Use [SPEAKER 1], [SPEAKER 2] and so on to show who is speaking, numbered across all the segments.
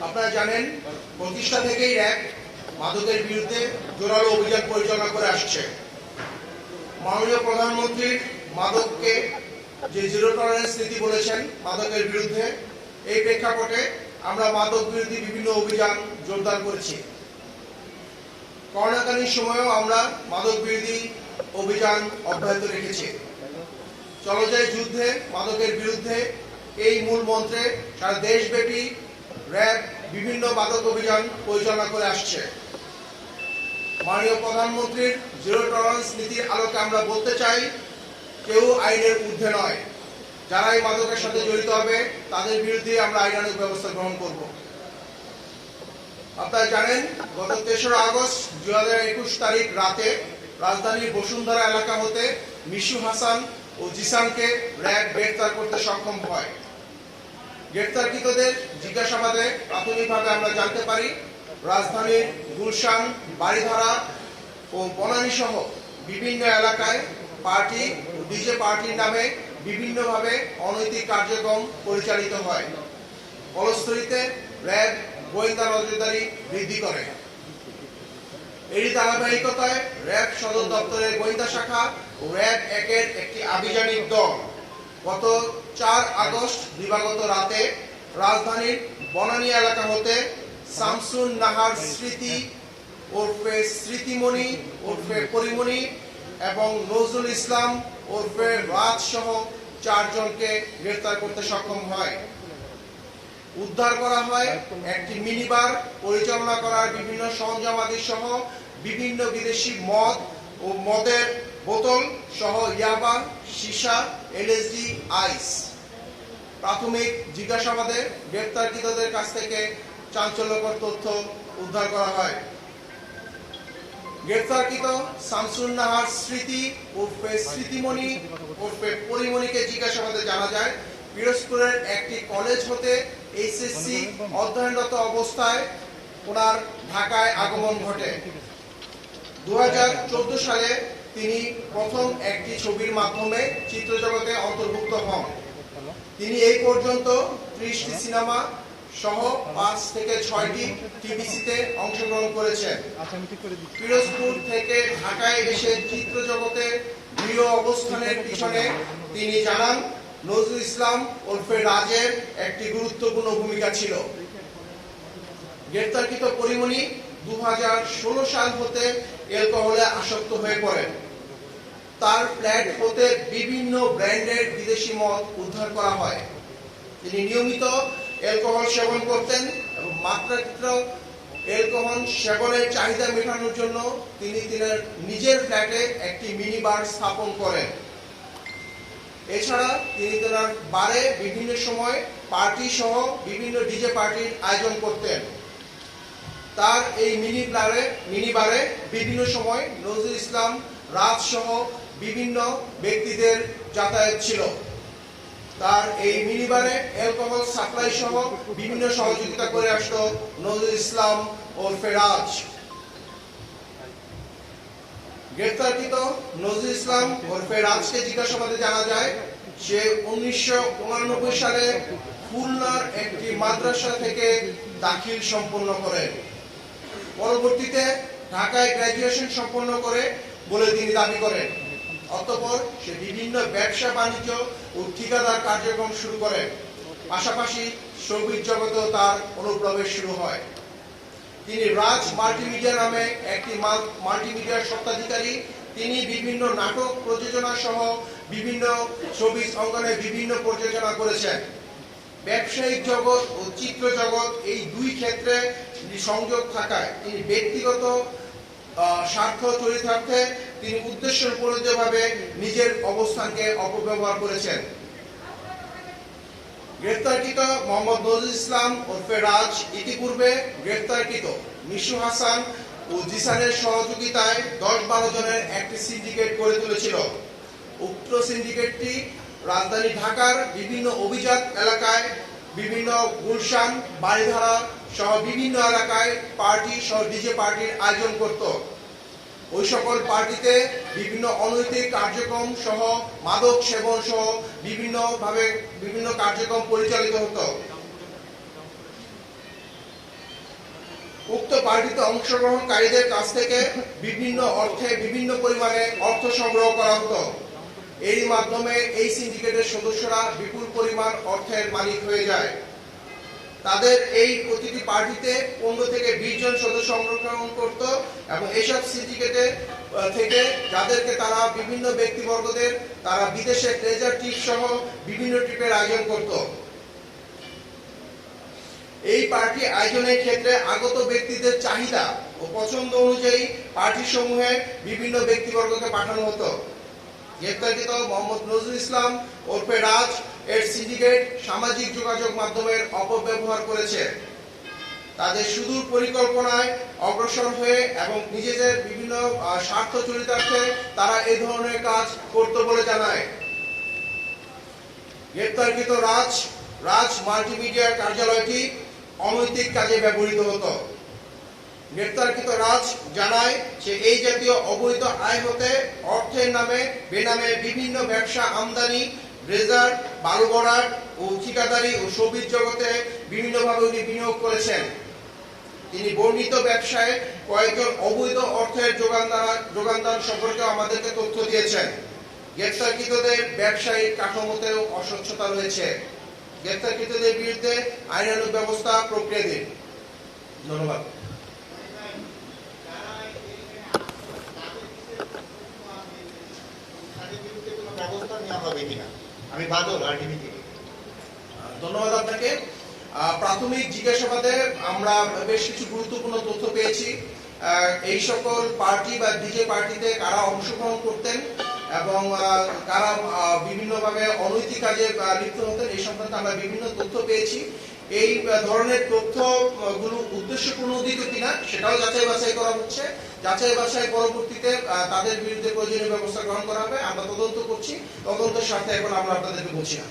[SPEAKER 1] আপনারা জানেন প্রতিষ্ঠা থেকেই র্যাব মাদকের বিরুদ্ধে জোরালো অভিযান পরিচালনা করে আসছে। মাননীয় প্রধানমন্ত্রীর মাদককে যে জিরো টলারেন্স নীতি বলেছেন মাদকের বিরুদ্ধে, এই প্রেক্ষাপটে আমরা মাদক বিরোধী বিভিন্ন অভিযান জোরদার করেছি। করোনাকালীন সময়েও আমরা মাদক বিরোধী অভিযান অব্যাহত রেখেছি। চলো যাই যুদ্ধে মাদকের বিরুদ্ধে এই মূল মন্ত্রে সারা দেশব্যাপী র্যাব বিভিন্ন মাদক অভিযান পরিচালনা করে আসছে। মাননীয় প্রধানমন্ত্রীর জিরো টলারেন্স নীতির আলোকে আমরা বলতে চাই, কেউ আইনের ঊর্ধ্বে নয়। যারা এই মাদকের সাথে জড়িত হবে তাদের বিরুদ্ধে আমরা আইনানুগ ব্যবস্থা গ্রহণ করব। আপনারা জানেন গত ৩রা আগস্ট ২০২১ তারিখ রাতে রাজধানীর বসুন্ধরা এলাকা হতে মিশু হাসান ও জিসানকে র্যাব গ্রেফতার করতে সক্ষম হয়। গ্রেফতারকৃতদের জিজ্ঞাসাবাদে প্রাথমিকভাবে আমরা জানতে পারি রাজধানীর গুলশান, বাড়িধারা ও বনানী সহ বিভিন্ন এলাকায় পার্টি ও ডিজে পার্টির নামে বিভিন্নভাবে অনৈতিক কার্যক্রম পরিচালিত হয়। ফলশ্রুতিতে র্যাব গোয়েন্দা নজরদারি বৃদ্ধি করে। এরই ধারাবাহিকতায় র্যাব সদর দপ্তরের গোয়েন্দা শাখা ও র্যাব ১-এর একটি আভিযানিক দল গত ৪ আগস্ট দিবাগত রাতে রাজধানীর বনানী এলাকা হতে শামসুন নাহার স্মৃতি ওরফে স্মৃতিমণি ওরফে পরিমণি এবং নজরুল ইসলাম ওরফে রাজ সহ ৪ জনকে গ্রেফতার করতে সক্ষম হয়। উদ্ধার করা হয় একটি মিনিবার, পরিচালনা করার বিভিন্ন সরঞ্জামাদি সহ বিভিন্ন বিদেশি মদ ও মদের বোতল সহ ইয়াবা, সীসা, এলএসডি, আইস। প্রাথমিক জিজ্ঞাসাবাদে গ্রেফতারকৃতদের কাছ থেকে চাঞ্চল্যকর তথ্য উদ্ধার করা হয়। গ্রেফতারকৃত শামসুন নাহার স্মৃতি ওরফে স্মৃতিমণি ওরফে পরিমণিকে জিজ্ঞাসাবাদে জানা যায় পিরোজপুরের একটি কলেজ হতে এইচএসসি অধ্যয়নরত অবস্থায় ওনার ঢাকায় আগমন ঘটে। ২০১৪ সালে তিনি প্রথম একটি ছবির মাধ্যমে চিত্রজগতে অন্তর্ভুক্ত হন। তিনি এই পর্যন্ত ৩০টি সিনেমা সহ ৫ থেকে ৬টি টিভিসিতে অংশগ্রহণ করেছেন। পিরোজপুর থেকে ঢাকায় এসে চিত্রজগতে দৃঢ় অবস্থানের পিছনে তিনি জানান নজরুল ইসলাম ওরফে রাজের একটি গুরুত্বপূর্ণ ভূমিকা ছিল। গ্রেফতারকৃত পরিমণি ২০১৬ সাল হতে অ্যালকোহলে আসক্ত হয়ে পড়েন। তার ফ্ল্যাট হতে বিভিন্ন ব্র্যান্ডের বিদেশি মদ উদ্ধার করা হয়। তিনি নিয়মিত অ্যালকোহল সেবন করতেন এবং মাত্রাতিরিক্ত অ্যালকোহল সেবনের চাহিদা মেটানোর জন্য তিনি নিজের ফ্ল্যাটে একটি মিনি বার স্থাপন করেন। এছাড়া তিনি তার বারে বিভিন্ন সময় পার্টি সহ বিভিন্ন ডিজে পার্টির আয়োজন করতেন। তার এই মিনি বারে বিভিন্ন সময় নজরুল ইসলাম, রাজ সহ বিভিন্ন ব্যক্তিদের যাতায়াত ছিল। তার এই মিনিবারে অ্যালকোহল সাপ্লাই সহ বিভিন্ন সহযোগিতা করে আসতো নজরুল ইসলাম ওরফে রাজ। গ্রেফতারকৃত নজরুল ইসলাম ওরফে রাজকে জিজ্ঞাসাবাদে জানা যায় সে ১৯৮৯ সালে খুলনার একটি মাদ্রাসা থেকে দাখিল সম্পন্ন করেন। পরবর্তীতে ঢাকায় গ্র্যাজুয়েশন সম্পন্ন করে বলে তিনি দাবি করেন। অতঃপর সে বিভিন্ন ব্যবসা বাণিজ্য ও ঠিকাদার কার্যক্রম শুরু করেন। পাশাপাশি সঙ্গীত জগতেও তার অনুপ্রবেশ শুরু হয়। তিনি রাজ মাল্টিমিডিয়া নামে একটি মাল্টিমিডিয়ার স্বত্বাধিকারী। তিনি বিভিন্ন নাটক প্রযোজনা সহ বিভিন্ন শোবিজ অঙ্গনে বিভিন্ন প্রযোজনা করেছেন। ব্যবসায়িক জগৎ ও চিত্র জগৎ এই দুই ক্ষেত্রে সংযোগ থাকায় তিনি ব্যক্তিগত স্বার্থ চরিতার্থে তিনি উদ্দেশ্যপ্রণোদিতভাবে নিজের অবস্থানকে অপব্যবহার করেছেন। গ্রেফতারকৃত মোহাম্মদ নজরুল ইসলাম ওরফে রাজ ইতিপূর্বে গ্রেফতারকৃত মিশু হাসান ও জিসানের সহযোগিতায় ১০-১২ জনের একটি সিন্ডিকেট গড়ে তুলেছিল। উক্ত সিন্ডিকেটটি রাজধানী ঢাকার বিভিন্ন অভিজাত এলাকায় বিভিন্ন গুলশান, বাড়িধারা সহ বিভিন্ন এলাকায় পার্টি সহ ডিজে পার্টির আয়োজন করত। ওই সকল পার্টিতে বিভিন্ন অনৈতিক কার্যক্রম সহ মাদক সেবন সহ বিভিন্ন কার্যক্রম পরিচালিত হতো। উক্ত পার্টিতে অংশগ্রহণকারীদের কাছ থেকে বিভিন্ন পরিমাণে অর্থ সংগ্রহ করা হতো। এরই মাধ্যমে এই সিন্ডিকেটের সদস্যরা বিপুল পরিমাণ অর্থের মালিক হয়ে যায়। তাদের এই প্রতিটি পার্টিতে 15 থেকে 20 জন সদস্য অংশগ্রহণ করত এবং এইসব সিন্ডিকেটে থেকে যাদেরকে তারা বিভিন্ন ব্যক্তিবর্গদের তারা বিদেশে ট্রেজার ট্রিপ সহ বিভিন্ন ট্রিপের আয়োজন করত। এই পার্টি আয়োজনের ক্ষেত্রে আগত ব্যক্তিদের চাহিদা ও পছন্দ অনুযায়ী পার্টি সমূহে বিভিন্ন ব্যক্তিবর্গকে পাঠানো হতো। গ্রেপ্তারকৃত মোহাম্মদ নজরুল ইসলাম ওরফে রাজ এর সিন্ডিকেট সামাজিক যোগাযোগ মাধ্যমের অপব্যবহার করেছে। তাদের সুদূর পরিকল্পনায় অগ্রসর হয়ে এবং নিজেদের বিভিন্ন স্বার্থ চরিতার্থে তারা এই ধরনের কাজ করত বলে জানায়। গ্রেপ্তারকৃত রাজ মাল্টিমিডিয়ার কার্যালয়টি অনৈতিক কাজে ব্যবহৃত হতো। গ্রেপ্তারকৃত রাজ জানায় যে এই জাতীয় অবৈধ আয় হতে অর্থের নামে বেনামে বিভিন্ন ব্যবসা আমদানি, রেজার, বালু ভরাট ও ঠিকাদারি ও শোবিজ জগতে বিভিন্নভাবে উনি বিনিয়োগ করেছেন। তিনি বর্ণিত ব্যবসায় কয়েকজন অবৈধ অর্থের যোগানদান সম্পর্কে আমাদেরকে তথ্য দিয়েছেন। গ্রেপ্তারকৃতদের ব্যবসায়িক কাঠামোতেও অস্বচ্ছতা রয়েছে। গ্রেপ্তারকৃতদের বিরুদ্ধে আইনানুগ ব্যবস্থা প্রক্রিয়াধীন। ধন্যবাদ। ধন্যবাদ আপনাকে। প্রাথমিক জিজ্ঞাসাবাদে আমরা বেশ কিছু গুরুত্বপূর্ণ তথ্য পেয়েছি। এই সকল পার্টি বা ডিজে পার্টিতে কারা অংশগ্রহণ করতেন এবং কারা বিভিন্নভাবে অনৈতিক কাজে লিপ্ত হতেন এই সংক্রান্ত আমরা বিভিন্ন তথ্য পেয়েছি। এই ধরনের তথ্যগুলো উদ্দেশ্যপ্রণোদিত কিনা সেটাও যাচাই বাছাই করা হচ্ছে। যাচাই বাছাই পরবর্তীতে তাদের বিরুদ্ধে প্রয়োজনীয় ব্যবস্থা গ্রহণ করা হবে। আমরা তদন্ত করছি, তদন্তের স্বার্থে এখন আমরা আপনাদেরকে বলছি না।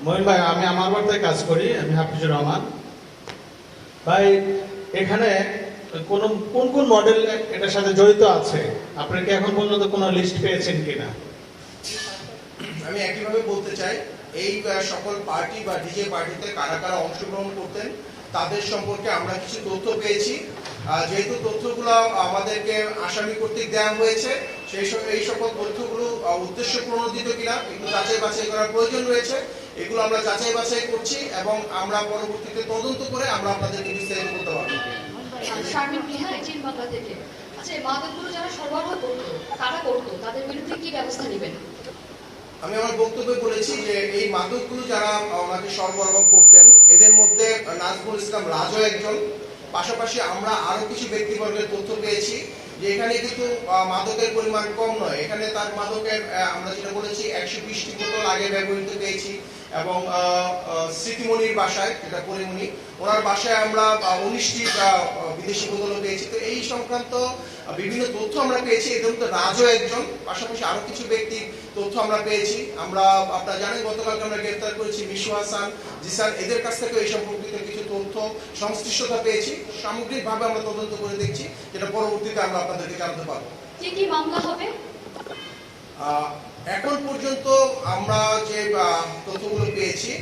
[SPEAKER 2] মহিন ভাই, আমি আমার বাড়িতে কাজ করি, আমি হাফিজুর রহমান ভাই। এখানে কোন কোন মডেল এটার সাথে জড়িত আছে, আপনারা কি এখন পর্যন্ত কোনো লিস্ট পেয়েছেন কিনা?
[SPEAKER 1] আমি একইভাবে বলতে চাই, এই সকল পার্টি বা ডিজে পার্টিতে কারা কারা অংশগ্রহণ করতেন তাদের সম্পর্কে আমরা কিছু তথ্য পেয়েছি। যেহেতু তথ্যগুলো আমাদেরকে আসামি কর্তৃক দেওয়া হয়েছে, এই সকল তথ্যগুলো উদ্দেশ্য প্রণোদিত কিনা একটু যাচাই বাছাই করার প্রয়োজন রয়েছে। এগুলো আমরা যাচাই বাছাই করছি এবং আমরা পরবর্তীতে তদন্ত করে আমরা আপনাদেরকে বিস্তারিত করতে পারবো।
[SPEAKER 3] আচ্ছা, এই মাদকগুলো যারা সরবরাহ করতো, কারা করতো, তাদের বিরুদ্ধে কি ব্যবস্থা নেবেন?
[SPEAKER 1] আমি আমার বক্তব্যে বলেছি যে এই মাদকগুলো যারা আমাকে সরবরাহ করতেন এদের মধ্যে নাজমুল ইসলাম রাজও একজন। পাশাপাশি আমরা আরো কিছু ব্যক্তিবর্গের তথ্য পেয়েছি যে এখানে কিন্তু মাদকের পরিমাণ কম নয়। এখানে তার মাদকের আমরা যেটা বলেছি 120টি বোতল আগে ব্যবহৃত পেয়েছি এবং স্মৃতিমণির বাসায়, যেটা পরিমণি, ওনার বাসায় আমরা 19টি বিদেশি বোতলও পেয়েছি। তো এই সংক্রান্ত বিভিন্ন তথ্য আমরা পেয়েছি। এদের মধ্যে রাজও একজন, পাশাপাশি আরো কিছু ব্যক্তির তথ্য আমরা পেয়েছি। আমরা আপনারা জানেন গতকালকে আমরা গ্রেফতার করেছি মিশু হাসান, জিসান, এদের কাছ থেকে এই সম্পর্কিত কিছু তথ্য সংশ্লিষ্টতা পেয়েছি। সামগ্রিকভাবে আমরা তদন্ত করে দেখছি, যেটা পরবর্তীতে আমরা আপনাদেরকে জানাতে পারবো।
[SPEAKER 3] কি কি মামলা হবে?
[SPEAKER 1] এখন পর্যন্ত আমরা যে তথ্যগুলো পেয়েছি,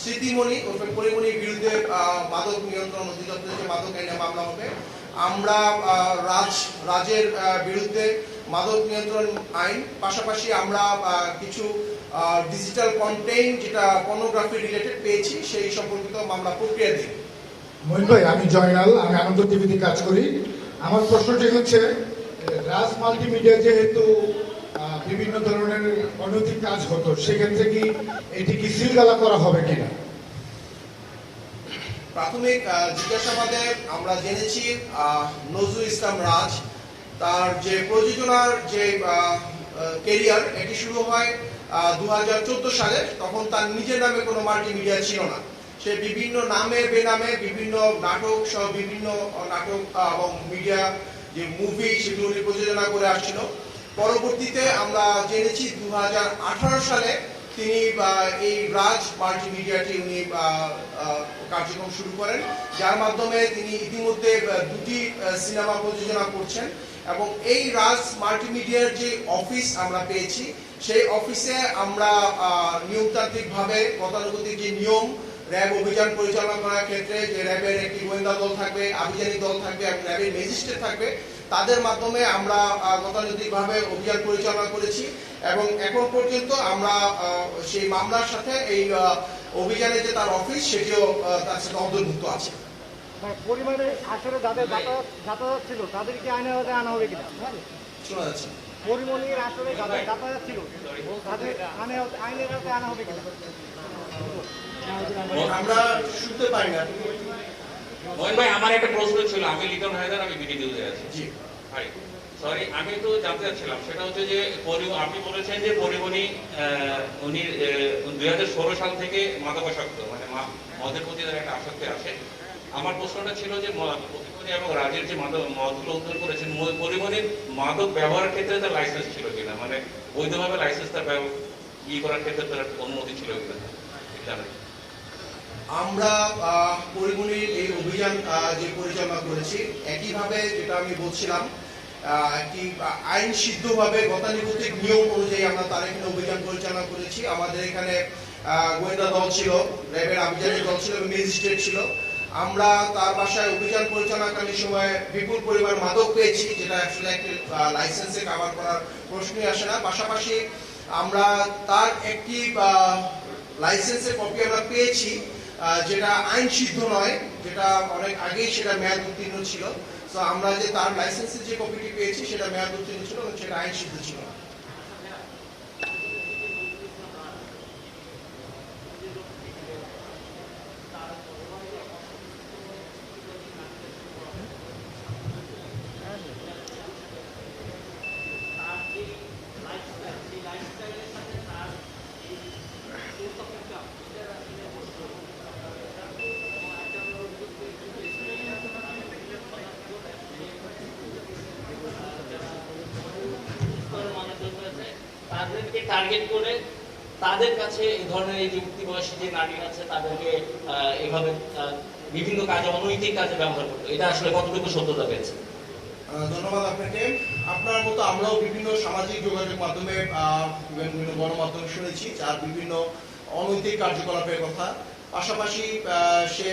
[SPEAKER 1] স্মৃতিমণি ওরফে পরিমণির বিরুদ্ধে মাদক নিয়ন্ত্রণ অধিদপ্তরের যে মাদক আইনে মামলা হবে। আমরা রাজের বিরুদ্ধে মাদক নিয়ন্ত্রণ আইন, পাশাপাশি আমরা কিছু ডিজিটাল কন্টেন্ট যেটা পর্নোগ্রাফি রিলেটেড পেয়েছি সেই সম্পর্কিত মামলা প্রক্রিয়াধীন।
[SPEAKER 4] মহিন ভাই, আমি জয়নাল, আমি আনন্দ টিভিতে কাজ করি। আমার প্রশ্নটি হচ্ছে, রাজ মাল্টিমিডিয়া যেহেতু বিভিন্ন ধরনের অনৈতিক কাজ হতো, সেক্ষেত্রে কি এটি কি সিলগালা করা হবে কিনা?
[SPEAKER 1] প্রাথমিক জিজ্ঞাসাবাদে আমরা জেনেছি নজরুল ইসলাম রাজ তার যে প্রযোজনার যে ক্যারিয়ার এটি শুরু হয় 2014 সালে। তখন তার নিজের নামে কোনো মাল্টিমিডিয়া ছিল না। সে বিভিন্ন নামে বেনামে বিভিন্ন নাটক সহ বিভিন্ন নাটক এবং মিডিয়া যে মুভি সেগুলো উনি প্রযোজনা করে আসছিল। পরবর্তীতে আমরা জেনেছি 2018 সালে তিনি এই রাজ মাল্টিমিডিয়াটি উনি কার্যক্রম শুরু করেন, যার মাধ্যমে তিনি ইতিমধ্যে 2টি সিনেমা প্রযোজনা করছেন। এবং এই রাজ মাল্টিমিডিয়ার যে অফিস আমরা পেয়েছি, সেই অফিসে আমরা নিয়মতান্ত্রিকভাবে গতানুগতিক যে নিয়ম র্যাব অভিযান পরিচালনা করার ক্ষেত্রে যে র্যাবের একটি গোয়েন্দা দল থাকবে, আভিযানিক দল থাকবে এবং র্যাবের ম্যাজিস্ট্রেট থাকবে, তাদের মাধ্যমে আমরা গতানুগতিকভাবে অভিযান পরিচালনা করেছি এবং এখন পর্যন্ত আমরা সেই মামলার সাথে এই অভিযানে যে তার অফিস সেটিও তার সাথে অন্তর্ভুক্ত আছে।
[SPEAKER 5] পরিমাণে আসলে যাদের যাতায়াত ছিল তাদেরকে আইনের আওতায় আনা হবে কিনা?
[SPEAKER 1] শোনা যাচ্ছে
[SPEAKER 5] পরিমণির আসলে যাতায়াত ছিল তাদের আইনের আওতায় আনা হবে কিনা?
[SPEAKER 1] আমরা শুনতে পাই না।
[SPEAKER 6] মোহন ভাই, আমার একটা প্রশ্ন ছিল। আমি লিটন হায়দার, আমি বিডি নিউজে আছি।
[SPEAKER 1] জি
[SPEAKER 6] ভাই সরি, আমি একটু জানতে চাচ্ছিলাম, সেটা হচ্ছে যে আপনি বলেছেন যে পরিমণি উনি 2016 সাল থেকে মাদকাসক্ত, মানে মদের প্রতি তার একটা আসক্তি আছে। আমার প্রশ্নটা ছিল যে পরিমণি এবং রাজের যে মদগুলো উদ্ধার করেছেন, পরিমণির মাদক ব্যবহারের ক্ষেত্রে তার লাইসেন্স ছিল কিনা, মানে বৈধভাবে লাইসেন্স তার করার ক্ষেত্রে তার অনুমতি ছিল কিনা জানেন?
[SPEAKER 1] আমরা পরিমণির এই অভিযান যে পরিচালনা করেছি, একইভাবে যেটা আমি বলছিলাম, একটি আইন সিদ্ধভাবে গতানুগতিক নিয়ম অনুযায়ী আমরা তার এখানে অভিযান পরিচালনা করেছি। আমাদের এখানে গোয়েন্দা দল ছিল, র্যাবের আভিযানিক দল ছিল এবং ম্যাজিস্ট্রেট ছিল। আমরা তার বাসায় অভিযান পরিচালনাকালীন সময়ে বিপুল পরিমাণ মাদক পেয়েছি, যেটা আসলে একটি লাইসেন্সে কভার করার প্রশ্নই আসে না। পাশাপাশি আমরা তার একটি লাইসেন্সের কপি আমরা পেয়েছি, যেটা আইন সিদ্ধ নয়, যেটা অনেক আগেই সেটা মেয়াদ উত্তীর্ণ ছিল। তো আমরা যে তার লাইসেন্সের যে কপিটি পেয়েছি সেটা মেয়াদ উত্তীর্ণ ছিল এবং সেটা আইন সিদ্ধ ছিল।
[SPEAKER 6] তাদেরকে টার্গেট করে তাদের কাছে এই ধরনের এই যে উঠতি বয়সী যে নারী আছে তাদেরকে এভাবে বিভিন্ন কাজে, অনৈতিক কাজে ব্যবহার করতো, এটা আসলে কতটুকু সত্যতা পেয়েছে?
[SPEAKER 1] ধন্যবাদ আপনাকে। আপনার মতো আমরাও বিভিন্ন সামাজিক যোগাযোগ মাধ্যমে, বিভিন্ন গণমাধ্যমে শুনেছি যার বিভিন্ন অনৈতিক কার্যকলাপের কথা। পাশাপাশি সে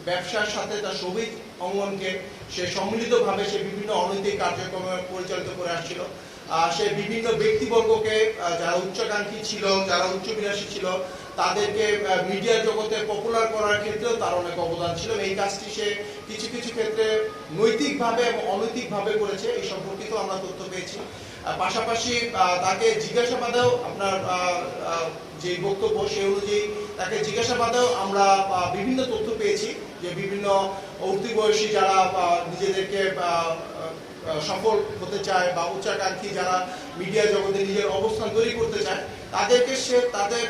[SPEAKER 1] ব্যবসার সাথে তার শৈল্পিক অঙ্গনকে সে সম্মিলিতভাবে সে বিভিন্ন অনৈতিক কার্যক্রম পরিচালিত করে আসছিল। সে বিভিন্ন ব্যক্তিবর্গকে, যারা উচ্চাকাঙ্ক্ষী ছিল, যারা উচ্চবিলাসী ছিল, তাদেরকে মিডিয়া জগতে পপুলার করার ক্ষেত্রেও তার অনেক অবদান ছিল। এই কাজটি সে কিছু কিছু ক্ষেত্রে নৈতিকভাবে এবং অনৈতিকভাবে করেছে, এই সম্পর্কিত আমরা তথ্য পেয়েছি। পাশাপাশি তাকে জিজ্ঞাসাবাদেও আপনার যে বক্তব্য সে অনুযায়ী তাকে জিজ্ঞাসাবাদেও আমরা বিভিন্ন তথ্য পেয়েছি, যে বিভিন্ন উঠতি বয়সী যারা নিজেদেরকে সফল হতে চায় বা উচ্চাকাঙ্ক্ষী যারা মিডিয়া জগতে নিজের অবস্থান তৈরি করতে চায়, তাদেরকে সে তাদের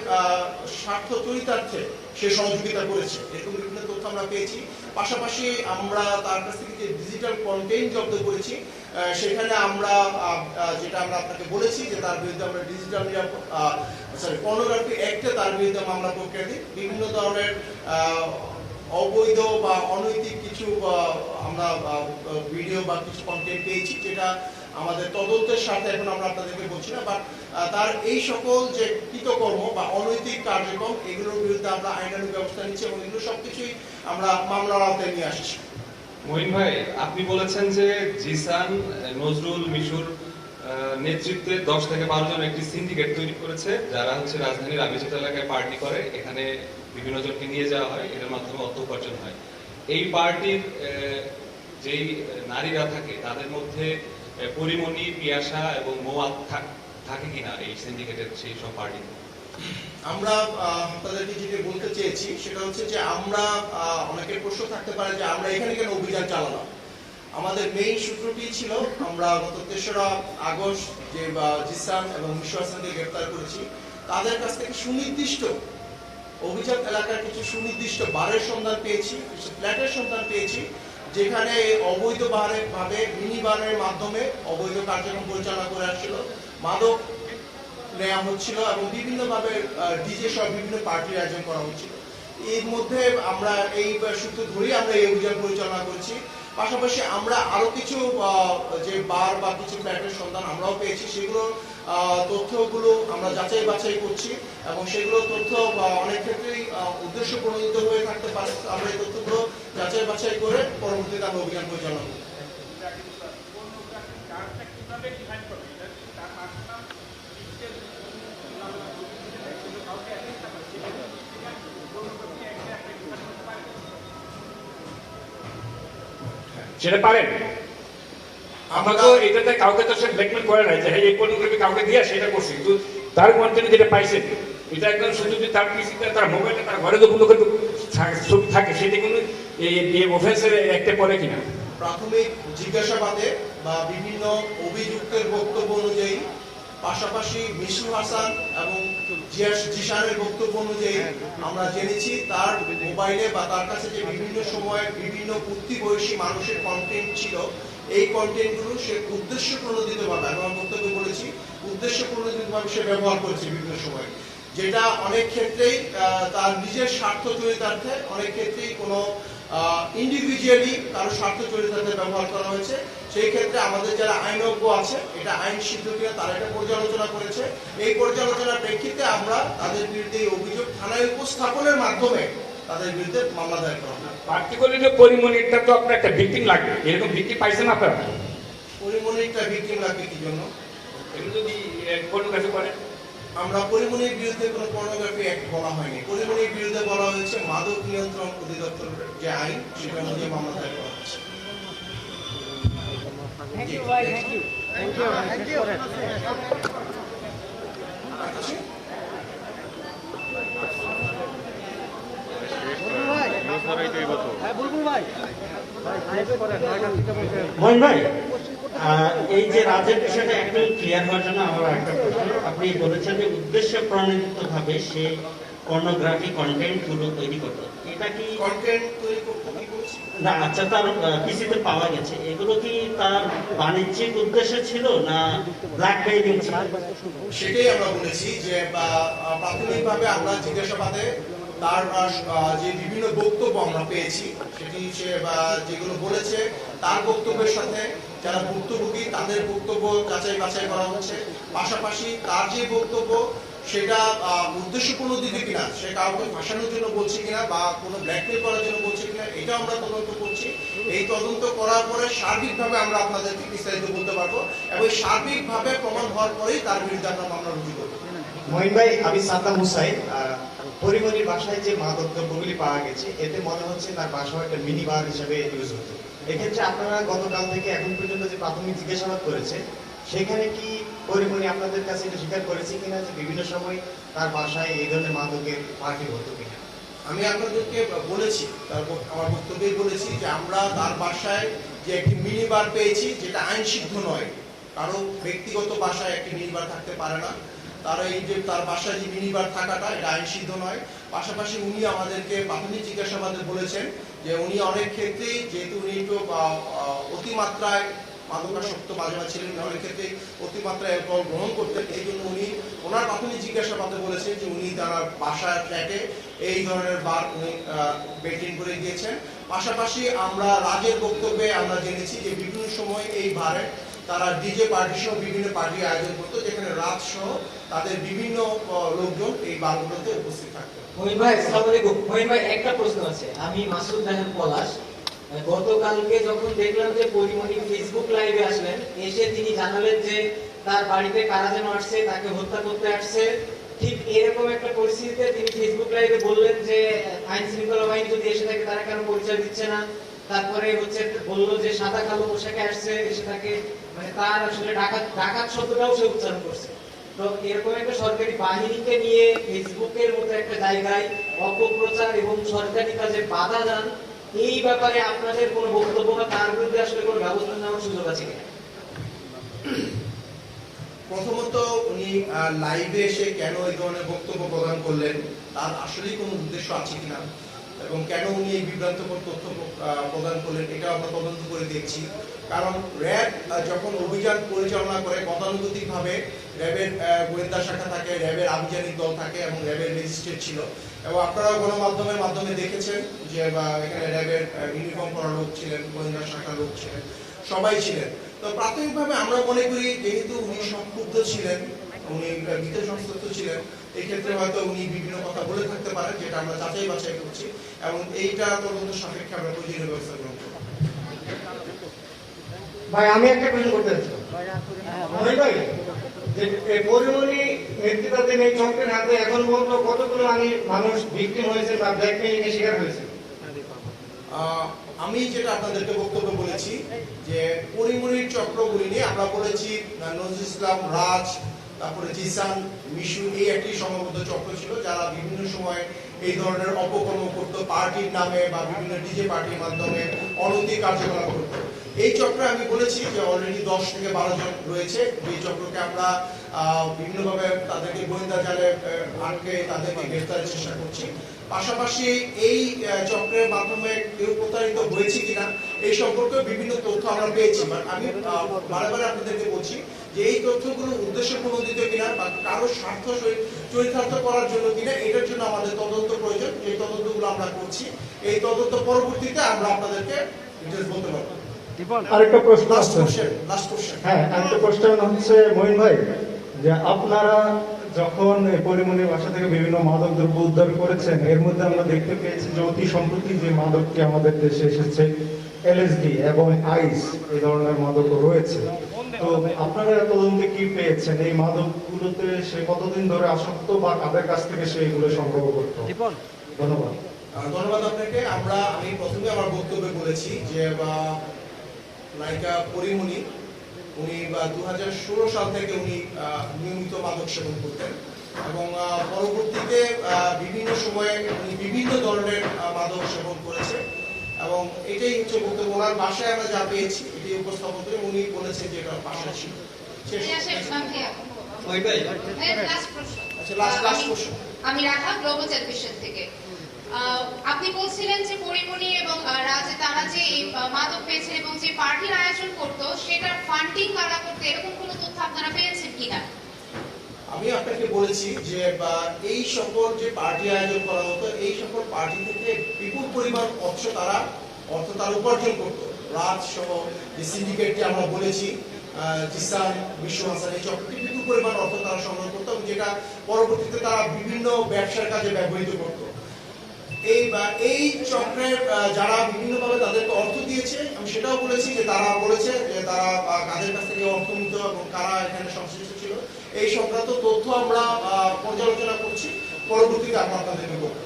[SPEAKER 1] স্বার্থ চরিতার্থে সে সহযোগিতা করেছে, এরকম বিভিন্ন তথ্য আমরা পেয়েছি। পাশাপাশি আমরা তার কাছ থেকে যে ডিজিটাল কন্টেন্ট জব্দ করেছি, সেখানে আমরা যেটা আমরা আপনাকে বলেছি যে তার বিরুদ্ধে আমরা ডিজিটাল পর্নোগ্রাফি অ্যাক্টে তার বিরুদ্ধে মামলা প্রক্রিয়া দিই। বিভিন্ন ধরনের অবৈধ বা অনৈতিক কিছু আমরা ভিডিও বা কিছু কন্টেন্ট পেয়েছি, যেটা আমাদের তদন্তের সাথে এখন আমরা আপনাদেরকে বলছি না, বাট তার এই সকল যে কৃতকর্ম বা অনৈতিক কার্যক্রম, এগুলোর বিরুদ্ধে আমরা আইনানুগ ব্যবস্থা নিচ্ছি এবং এগুলো সবকিছুই আমরা মামলার আওতায় নিয়ে আসছি।
[SPEAKER 7] মহিন ভাই, আপনি বলেছেন যে জিসান, নজরুল, মিশুর নেতৃত্বে 10 থেকে 12 জন একটি সিন্ডিকেট তৈরি করেছে, যারা হচ্ছে রাজধানীর আবিজাত এলাকায় পার্টি করে, এখানে বিভিন্ন জনকে নিয়ে যাওয়া হয়, এর মাধ্যমে অর্থ উপার্জন হয়। এই পার্টির যেই নারীরা থাকে তাদের মধ্যে পরিমণি, পিয়াসা এবং মৌয়াদ থাকে কিনা এই সিন্ডিকেটের সেই সব পার্টিতে?
[SPEAKER 1] আমরা তাদেরকে যেটা বলতে চেয়েছি সেটা হচ্ছে যে আমরা, অনেকের প্রশ্ন থাকতে পারে যে আমরা এখানে কেন অভিযান চালালাম। আমাদের মেইন সূত্রটি ছিল, আমরা গত 3রা আগস্ট যে জিসান এবং মিশু হাসানকে গ্রেফতার করেছি, তাদের কাছ থেকে সুনির্দিষ্ট অভিজাত এলাকার কিছু সুনির্দিষ্ট বারের সন্ধান পেয়েছি, কিছু ফ্ল্যাটের সন্ধান পেয়েছি, যেখানে অবৈধ ভাবে মিনি বারের মাধ্যমে অবৈধ কার্যক্রম পরিচালনা করে আসছিল, মাদক নেওয়া হচ্ছিল এবং বিভিন্নভাবে ডিজে সহ বিভিন্ন পার্টির আয়োজন করা হচ্ছিল। এর মধ্যে আমরা এই সূত্র ধরেই আমরা এই অভিযান পরিচালনা করেছি। পাশাপাশি আমরা আরো কিছু যে বার বা কিছু ফ্ল্যাটের সন্ধান আমরাও পেয়েছি, সেগুলো তথ্যগুলো আমরা যাচাই বাছাই করছি এবং সেগুলো তথ্য অনেক ক্ষেত্রেই উদ্দেশ্য প্রণোদিত হয়ে থাকতে পারে। আমরা এই তথ্যগুলো যাচাই বাছাই করে পরবর্তীতে আমরা অভিযান পরিচালনা করব।
[SPEAKER 8] সেটা পারেন? আমরা তো এটাতে কাউকে তো সে ব্ল্যাকমেল করে নাই যে এই পণ্যগুলোকে কাউকে দিয়ে সেটা করছে, কিন্তু তার কন্টেন্ট যেটা পাইছেন এটা একদম শুধু যদি তার পিসিতে তার মোবাইলে তার ঘরে যখন লোকের ছবি থাকে সেটা কোনো এই অফেন্সের একটা পড়ে কিনা?
[SPEAKER 1] প্রাথমিক জিজ্ঞাসাবাদে বা বিভিন্ন অভিযুক্তের বক্তব্য অনুযায়ী, পাশাপাশি মিশু হাসান এবং জিসানের বক্তব্য অনুযায়ী আমরা জেনেছি তার মোবাইলে বা তার কাছে যে বিভিন্ন সময়ে বিভিন্ন উঠতি বয়সী মানুষের কন্টেন্ট ছিল, এই কন্টেন্টগুলো সে উদ্দেশ্য প্রণোদিতভাবে, আমি আমার বক্তব্যে বলেছি উদ্দেশ্য প্রণোদিতভাবে সে ব্যবহার করেছে বিভিন্ন সময়, যেটা অনেক ক্ষেত্রেই তার নিজের স্বার্থ চরিতার্থে, অনেক ক্ষেত্রেই কোনো ইন্ডিভিজুয়ালি কারো স্বার্থ চরিতার্থে ব্যবহার করা হয়েছে। সেই ক্ষেত্রে আমাদের যারা আইনজ্ঞ আছে, এটা আইন সিদ্ধ কিনা তারা এটা পর্যালোচনা করেছে। এই পর্যালোচনার প্রেক্ষিতে আমরা তাদের বিরুদ্ধে এই অভিযোগ থানায় উপস্থাপনের মাধ্যমে তাদের বিরুদ্ধে মামলা দায়ের করা হয়।
[SPEAKER 8] পার্টিকুলারলি পরিমণিটা তো আপনার একটা ভিকটিম লাগবে, এরকম ভিকটিম পাইছেন আপনারা?
[SPEAKER 1] পরিমণিটা ভিকটিম লাগবে কি জন্য?
[SPEAKER 8] এগুলো যদি পর্নোগ্রাফি করে,
[SPEAKER 1] আমরা পরিমণির বিরুদ্ধে কোনো পর্নোগ্রাফি অ্যাক্ট বলা হয়নি। পরিমণির বিরুদ্ধে বলা হয়েছে মাদক নিয়ন্ত্রণ অধিদপ্তরের যে আইন, সেটা অনুযায়ী মামলা দায়ের করা হচ্ছে।
[SPEAKER 5] থ্যাংক ইউ ভাই, thank you, thank you, thank you.
[SPEAKER 1] আচ্ছা।
[SPEAKER 5] হ্যাঁ বুলবুল ভাই,
[SPEAKER 2] মহিন ভাই, এই যে রাজের বিষয়টা একটু ক্লিয়ার হওয়ার জন্য আমার একটা প্রশ্ন। আপনি বলেছেন যে উদ্দেশ্য প্রণোদিত ভাবে সে পর্নোগ্রাফি কন্টেন্ট গুলো তৈরি করতো, এটা কি
[SPEAKER 1] কন্টেন্ট তৈরি করতে কি বলছি?
[SPEAKER 2] না? আচ্ছা, তার পিসিতে পাওয়া গেছে, এগুলো কি তার বাণিজ্যিক উদ্দেশ্য ছিল না ব্ল্যাকমেইলিং ছিল?
[SPEAKER 1] সেটাই আমরা বলেছি যে প্রাথমিকভাবে আমরা জিজ্ঞাসাবাদে তার যে বিভিন্ন বক্তব্য আমরা পেয়েছি, সেটি সে যেগুলো বলেছে তার বক্তব্যের সাথে যারা ভুক্তভোগী তাদের বক্তব্য যাচাই বাছাই করা হচ্ছে। পাশাপাশি তার যে বক্তব্য সেটা উদ্দেশ্য প্রণোদিত কিনা, সে কাউকে ফাঁসানোর জন্য বলছে কিনা বা কোনো ব্ল্যাকমেল করার জন্য বলছে কিনা, এটা আমরা তদন্ত করছি। এই তদন্ত করার পরে সার্বিকভাবে আমরা আপনাদেরকে বিস্তারিত বলতে পারবো এবং সার্বিকভাবে প্রমাণ হওয়ার পরেই তার বিরুদ্ধে আমরা মামলা রুজু করবো।
[SPEAKER 9] মহিন ভাই, আমি সাদ্দাম হুসাইন। পরিমণির বাসায় যে মাদক দ্রব্যগুলি পাওয়া গেছে, এতে মনে হচ্ছে তার বাসাও একটা মিনি বার হিসেবে ইউজ হতো। এক্ষেত্রে আপনারা গতকাল থেকে এখন পর্যন্ত যে প্রাথমিক জিজ্ঞাসাবাদ করেছে, সেখানে কি পরিমণি আপনাদের কাছে এটা স্বীকার করেছে কিনা যে বিভিন্ন সময় তার বাসায় এই ধরনের মাদকের পার্টি হতো কিনা?
[SPEAKER 1] আমি আপনাদেরকে বলেছি, আমার বক্তব্যেই বলেছি যে আমরা তার বাসায় যে একটি মিনি বার পেয়েছি, যেটা আইন সিদ্ধ নয়। কারো ব্যক্তিগত বাসায় একটি মিনি বার থাকতে পারে না। তার এই যে তার বাসায় যে মিনি বার থাকাটা, এটা আইন সিদ্ধ নয়। পাশাপাশি উনি আমাদেরকে প্রাথমিক জিজ্ঞাসাবাদে বলেছেন যে উনি অনেক ক্ষেত্রেই, যেহেতু উনি একটু অতিমাত্রায় মাদকাসক্ত বাজনা ছিলেন, অনেক ক্ষেত্রে অতিমাত্রায় অ্যালকোহল গ্রহণ করতেন, এই জন্য উনি ওনার প্রাথমিক জিজ্ঞাসাবাদে বলেছেন যে উনি তার বাসার ফ্ল্যাটে এই ধরনের বার উনি মেনটেন করে গিয়েছেন। পাশাপাশি আমরা রাজের বক্তব্যে আমরা জেনেছি যে বিভিন্ন সময় এই বারে তারা ডিজে পার্টি সহ বিভিন্ন পার্টি আয়োজন করতো, যেখানে রাত সহ তাদের বিভিন্ন লোকজন এই বারগুলোতে উপস্থিত থাকতো।
[SPEAKER 10] মহিন ভাই, আসসালামু আলাইকুম। মহিন ভাই, একটা প্রশ্ন আছে। আমি মাসুদ রাহেন পলাশ। গতকালকে যখন দেখলাম যে পরিমণি ফেসবুক লাইভে আসলেন, এসে তিনি জানালেন যে তার বাড়িতে কারা যেন আসছে, তাকে হত্যা করতে আসছে। ঠিক এরকম একটা পরিস্থিতিতে তিনি ফেসবুক লাইভে বললেন যে আইন শৃঙ্খলা বাহিনী যদি এসে থাকে তারা কেন পরিচয় দিচ্ছে না। তারপরে হচ্ছে বললো যে সাদা কালো পোশাকে আসছে, এসে তাকে মানে তার আসলে ডাকাত শব্দটাও সে উচ্চারণ করছে। তো এরকম একটা সরকারি বাহিনীকে নিয়ে ফেসবুকের মতো একটা জায়গায় অপপ্রচার এবং সরকারি কাজে বাধা দান, এই ব্যাপারে আপনাদের কোনো বক্তব্য বা তার বিরুদ্ধে আসলে কোনো ব্যবস্থা নেওয়ার সুযোগ আছে কিনা?
[SPEAKER 1] প্রথমত উনি লাইভে এসে কেন এই ধরনের বক্তব্য প্রদান করলেন, তার আসলেই কোনো উদ্দেশ্য আছে কিনা এবং কেন উনি এই বিভ্রান্তকর তথ্য প্রদান করলেন, এটা আমরা তদন্ত করে দেখছি। কারণ র্যাব যখন অভিযান পরিচালনা করে, গতানুগতিকভাবে র্যাবের গোয়েন্দা শাখা থাকে, র্যাবের আভিযানিক দল থাকে এবং র্যাবের রেজিস্ট্রেট ছিল। এবং আপনারা গণমাধ্যমের মাধ্যমে দেখেছেন যে এখানে র্যাবের ইউনিফর্ম পরা লোক ছিলেন, গোয়েন্দা শাখার লোক ছিলেন, সবাই ছিলেন। তো প্রাথমিকভাবে আমরা মনে করি যেহেতু উনি সংক্ষুব্ধ ছিলেন, উনি ভীত সংস্তব্ধ ছিলেন, এই ক্ষেত্রে হয়তো উনি বিভিন্ন কথা বলে থাকতে পারেন, যেটা আমরা যাচাই বাছাই করছি এবং এইটা তদন্ত সাপেক্ষে আমরা প্রয়োজনীয় ব্যবস্থা গ্রহণ করব।
[SPEAKER 5] ভাই আমি একটা প্রশ্ন করতে চাচ্ছি মনে ভাই যে এই পরিমণি নেতৃত্বাধীন এই চক্রের হাতে এখন পর্যন্ত কতগুলো মানুষ ভিকটিম হয়েছে বা ব্ল্যাকমেইলিং এর শিকার হয়েছে?
[SPEAKER 1] আমি যেটা আপনাদেরকে বক্তব্য বলেছি যে পরিমণির চক্রগুলি নিয়ে আমরা বলেছি নজরুল ইসলাম, রাজ, তারপরে জিসান, মিশু, এই একটি সংঘবদ্ধ চক্র ছিল যারা বিভিন্ন সময় এই ধরনের অপকর্ম করত, পার্টির নামে বা বিভিন্ন ডিজে পার্টির মাধ্যমে অনৈতিক কার্যকলাপ করত। এই চক্রে আমি বলেছি যে অলরেডি 10 থেকে 12 জন রয়েছে। এই চক্রকে আমরা বিভিন্নভাবে তাদেরকে গোয়েন্দা জালে আটকে তাদেরকে গ্রেফতারের চেষ্টা করছি। পাশাপাশি এই চক্রের মাধ্যমে কেউ প্রতারিত হয়েছে কিনা এই সম্পর্কে বিভিন্ন তথ্য আমরা পেয়েছি। আমি বারে আপনাদেরকে বলছি যে এই তথ্যগুলো উদ্দেশ্য প্রণোদিত কিনা বা কারো স্বার্থ চরিতার্থ করার জন্য কিনা, এটার জন্য আমাদের তদন্ত প্রয়োজন। এই তদন্তগুলো আমরা করছি। এই তদন্ত পরবর্তীতে আমরা আপনাদেরকে ডিটেইলস বলতে পারবো।
[SPEAKER 4] আরেকটা প্রশ্ন
[SPEAKER 1] লাস্ট
[SPEAKER 4] আছে।
[SPEAKER 1] কোশ্চেন।
[SPEAKER 4] হ্যাঁ, আরেকটা কোশ্চেন হচ্ছে মহিন ভাই, যে আপনারা যখন এই পরিমণির বাসা থেকে বিভিন্ন মাদক দ্রব্য উদ্ধার করেছেন, এর মধ্যে আমরা দেখতে পেয়েছি যে অতি সম্প্রতি যে মাদকটি আমাদের দেশে এসেছে এলএসডি এবং আইস, এই ধরনের মাদকও রয়েছে। তো আপনারা তদন্তে কি পেয়েছেন? এই মাদকগুলোতে সে কতদিন ধরে আসক্ত বা কাদের কাছ থেকে সে এগুলো সংগ্রহ করত? ধন্যবাদ।
[SPEAKER 1] ধন্যবাদ আপনাকে। আমি প্রথমে আমার বক্তব্যে বলেছি যে নায়িকা পরিমণি উনি 2016 সাল থেকে উনি নিয়মিত মাদক সেবন করতেন এবং পরবর্তীতে বিভিন্ন সময়ে উনি বিভিন্ন ধরনের মাদক সেবন করেছে এবং এটাই হচ্ছে বক্তব্য। ওনার বাসায় আমরা যা পেয়েছি এটি উপস্থাপন করে উনি বলেছেন যে এটা বাসায় ছিল। Last question.
[SPEAKER 11] আমি রাখা গ্লোবাল টেলিভিশন থেকে। আপনি বলছিলেন যে পরিমণি এবং রাজে তারা যে এই মাদক পেয়েছেন এবং যে পার্টির আয়োজন করতো সেটার ফান্ডিং কারা করতে, এরকম কোনো তথ্য আপনারা পেয়েছেন কিনা?
[SPEAKER 1] আমি আপনাকে বলেছি যে এই সকল যে পার্টি আয়োজন করা হতো, এই সকল পার্টি থেকে বিপুল পরিমাণ অর্থ তারা উপার্জন করতো। রাজ সহ যে সিন্ডিকেটটি আমরা বলেছি, জিসান, মিশু হাসান, এই চক্রটি বিপুল পরিমাণ অর্থ তারা সংগ্রহ করতো এবং যেটা পরবর্তীতে তারা বিভিন্ন ব্যবসার কাজে ব্যবহৃত করতো। এই চক্রের যারা বিভিন্নভাবে তাদেরকে অর্থ দিয়েছে, আমি সেটাও বলেছি যে তারা বলেছে যে তারা কাদের কাছ থেকে অর্থ নিত এবং কারা এখানে সংশ্লিষ্ট ছিল। এই সংক্রান্ত তথ্য আমরা পর্যালোচনা করছি, পরবর্তীতে আমরা আপনাদেরকে বলবো।